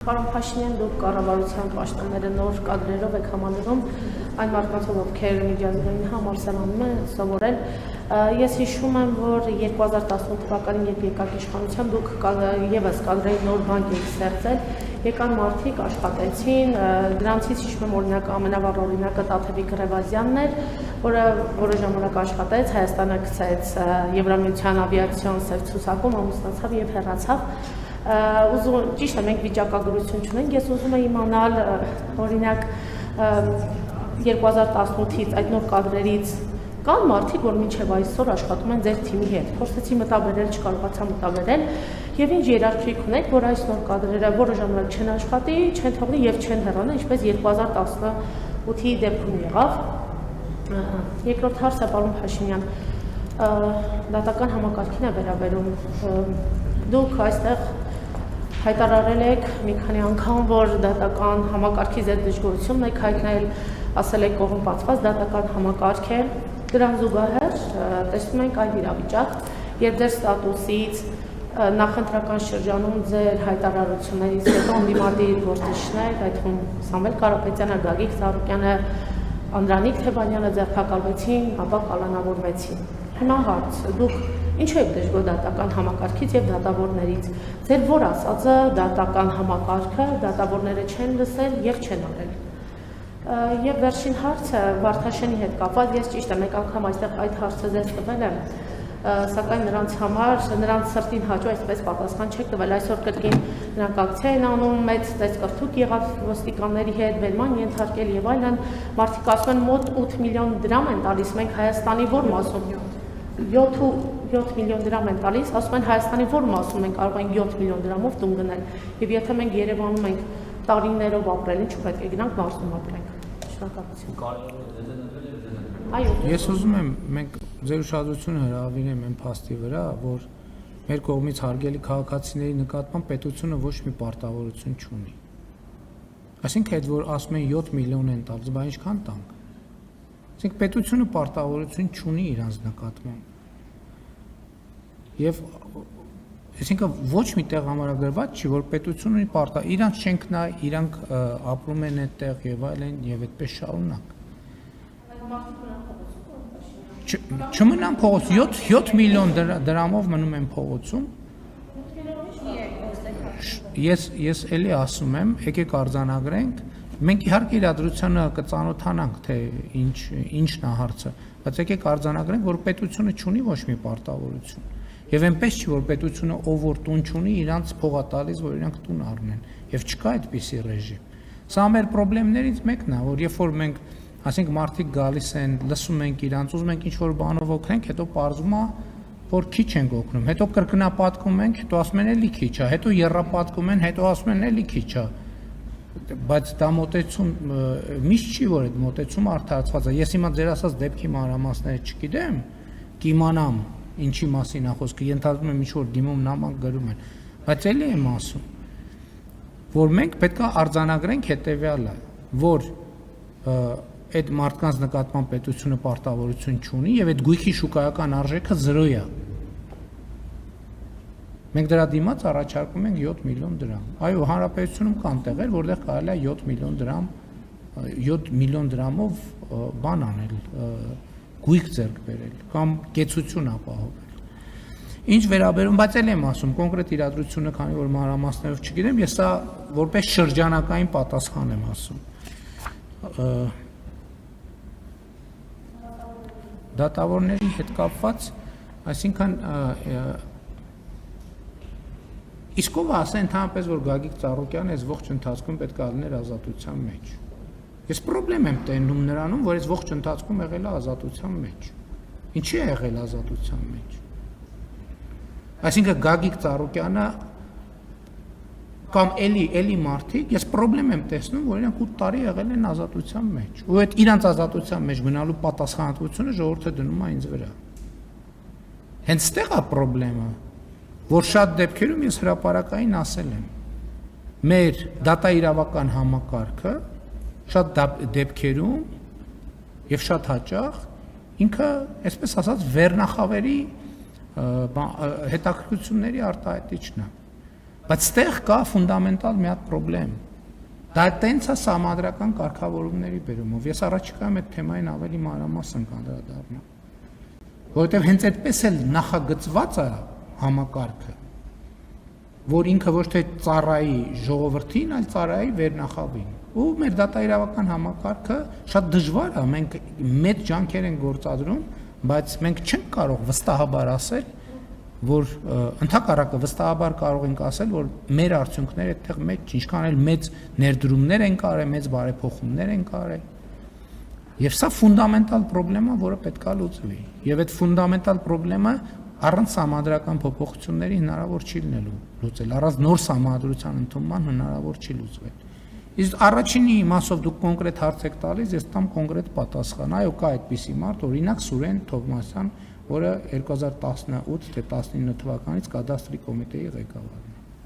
Պարոն Փաշինյան, դուք կառավարության պաշտոնները նոր կադրերով եք համալրում այն մարդկանցով, ովքեր միջազգային համալսարանում են սովորել։ Ես հիշում եմ, որ 2018 թվականին, երբ եկաք իշխանության, դուք ևս կադրերի նոր բանկ եք ստեղծել, եկան մարդիկ, աշխատեցին, դրանցից հիշում եմ օրինակ ամենավառ օրինակը Տաթևիկ Ռևազյանն էր, որը որոշ ժամանակ աշխատեց, Հայաստանը գցեց Եվրամիության ավիացիոն սև ցուցակում, ամուսնացավ եւ հեռացավ։ Ճիշտ է, մենք վիճակագրություն չունենք, ես ուզում եմ իմանալ, օրինակ 2018-ից այդ նոր կադրերից կան մարդիկ, որ մինչև այսօր աշխատում են ձեր թիմի հետ, փորձեցի մտաբերել, չկարողացա մտաբերել, եւ ինչ երաշխիք ունեք, որ այս նոր կադրերը որը ժամանակ չեն աշխատի, չեն թողնի եւ չեն հեռանա, ինչպես 2018-ի դեպքում եղավ։ Երկրորդ հարցը, պարոն Փաշինյան, դատական համակարգին է վերաբերում։ Դուք այստեղ հայտարարել եք մի քանի անգամ, որ դատական համակարգի ձեր դժգոհությունն եք հայտնել, ասել եք կողմնապատված դատական համակարգ է, դրան զուգահեռ տեսնում ենք այլ իրավիճակ, երբ ձեր ստատուսից նախընտրական շրջանում ձեր հայտարարություններից հետո ընդդիմադիր գործիչներ, այդ թվում Սամվել Կարապետյանը, Գագիկ Ծառուկյանը, Անդրանիկ Թեբանյանը ձերբակալվեցին, ապա կալանավորվեցին։ Հիմա հարց, դուք ինչու եք դժգոհ դատական համակարգից եւ դատավորներից։ Ձեր որ ասածը դատական համակարգը դատավորները չեն լսել եւ չեն արել։ Եվ վերջին հարցը Վարդաշենի հետ կապված, ես ճիշտ է մեկ անգամ այստեղ այդ հարցը ձեզ տվել եմ, սակայն նրանց համար, նրանց սրտին հաճո այսպես պատասխան չեք տվել, այսօր կրկին նրանք ակցիա են անում, մեծ տեսկրթուկ եղավ ոստիկանների հետ, վերման ենթարկել եւ այլն, մարդիկ ասում են մոտ 8 միլիոն դրամ են տալիս, մենք Հայաստանի որ մասում 7 միլիոն դրամ են տալիս, ասում են Հայաստանի որ մասում մենք կարող ենք 7 միլիոն դրամով տուն գնել, եւ եթե մենք Երևանում ենք տարիներով ապրել, ինչու պետք է գնանք մարզում ապրենք։ Այո։ Ես ուզում եմ մենք ձեր ուշադրությունը հրավիրեմ այն փաստի վրա, որ մեր կողմից հարգելի քաղաքացիների նկատմամբ պետությունը ոչ մի պարտավորություն չունի։ Այսինքն այդ որ ասում են 7 միլիոն են տալիս, բա ինչքան տանք։ Այսինքն պետությունը պարտավորություն չունի իրանց նկատմամբ։ Եվ այսինքն ոչ մի տեղ համարագրված չի, որ պետությունը ունի պարտավոր, իրանց չենք նայ, իրանք ապրում են այդտեղ եւ այլն եւ այդպես շարունակ։ Չմնան փողոց 7 միլիոն դրամով մնում են փողոցում։ Ես էլի ասում եմ, եկեք արձանագրենք, մենք իհարկե իրադրությանը կծանոթանանք, թե ինչն է հարցը, բայց եկեք արձանագրենք, որ պետությունը չունի ոչ մի պարտավորություն։ Եվ այնպես չի, որ պետությունը ով որ տուն չունի, իրանց փողա տալիս, որ իրանք տուն առնեն, եւ չկա այդպիսի ռեժիմ։ Սա մեր խնդիրներից մեկն է, որ երբ որ մենք, ասենք մարդիկ գալիս են, լսում ենք իրանց, ուզում ենք ինչ-որ բանով օգնենք, հետո պարզվում է, որ քիչ ենք օգնում, հետո կրկնապատկում ենք, հետո ասում են էլի քիչ է, հետո եռապատկում են, հետո ասում են էլի քիչ է։ Բայց դա մոտեցում միշտ չի, որ այդ մոտեցումը արդարացված է։ Ես հիմա ձեր ասած դեպքի մանրամասները չգիտեմ, կիմանամ ինչի մասին է խոսքը, ենթադրում եմ ինչ-որ դիմում նամանք գրում են, բայց էլի եմ ասում, որ մենք պետք է արձանագրենք հետևյալը, որ այդ մարդկանց նկատմամբ պետությունը պարտավորություն չունի եւ այդ գույքի շուկայական արժեքը 0 է։ Մենք դրա դիմաց առաջարկում ենք 7 միլիոն դրամ։ Այո, հանրապետությունում կան տեղեր, որտեղ կարելի է 7 միլիոն դրամով բան անել, գույք ձեռք բերել կամ կեցություն ապահովել։ Ինչ վերաբերում, բայց էլ եմ ասում, կոնկրետ իրադրությունը, քանի որ մանրամասներով չգիտեմ, ես սա որպես շրջանակային պատասխան եմ ասում։ Դատավորների հետ կապված, այսինքն իսկ ով ասա ընդհանրապես, որ Գագիկ Ծառուկյանը այս ողջ ընթացքում պետք է լիներ ազատության մեջ։ Ես խնդրեմ եմ տենում նրանում, որ այս ողջ ընթացքում եղել է ազատության մեջ։ Ինչի է եղել ազատության մեջ։ Այսինքն Գագիկ Ծառուկյանը կամ էլի մարդիկ, ես խնդրեմ եմ տեսնում, որ իրենք 8 տարի եղել են ազատության մեջ։ Ու այդ իրանց ազատության մեջ գնալու պատասխանատվությունը ժողովուրդը դնում է ինձ վրա։ Հենց ստեղ է խնդրեմը, որ շատ դեպքերում ես հրապարակային ասել եմ։ Մեր դատաիրավական համակարգը շատ դեպքերում եւ շատ հաճախ ինքը, այսպես ասած, վերնախավերի հետաքրքրությունների արտահայտիչն է։ Բայց ստեղ կա ֆունդամենտալ մի հատ խնդրեմ։ Դա տենց է համադրական կարգավորումների բերումով։ Ես առաջիկայում այդ թեմային ավելի մանրամասն կանդրադառնամ։ Որովհետև հենց այդպես էլ նախագծված է համակարգը, որ ինքը ոչ թե ծառայի ժողովրդին, այլ ծառայի վերնախավին։ Ու մեր դատաիրավական համակարգը շատ դժվար է, մենք մեծ ջանքեր ենք գործադրում, բայց մենք չենք կարող վստահաբար ասել, որ ընդհակառակը վստահաբար կարող ենք ասել, որ մեր արդյունքները այդտեղ մեծ, ինչքան էլ մեծ ներդրումներ են կարել, մեծ բարեփոխումներ են կարել։ Եվ սա ֆունդամենտալ խնդրեմ է, որը պետք է լուծվի։ Եվ այդ ֆունդամենտալ խնդրեմը առանց համադրական փոփոխությունների հնարավոր չի լինելու լուծել, առանց նոր համադրության ընդունման հնարավոր չի լուծվել։ Իսկ առաջինի իմաստով դուք կոնկրետ հարց եք տալիս, ես տամ կոնկրետ պատասխան։ Այո, կա այդպիսի մարդ, օրինակ Սուրեն Թովմասյան, որը 2018 թե 19 թվականից կադաստրի կոմիտեի ղեկավարն է։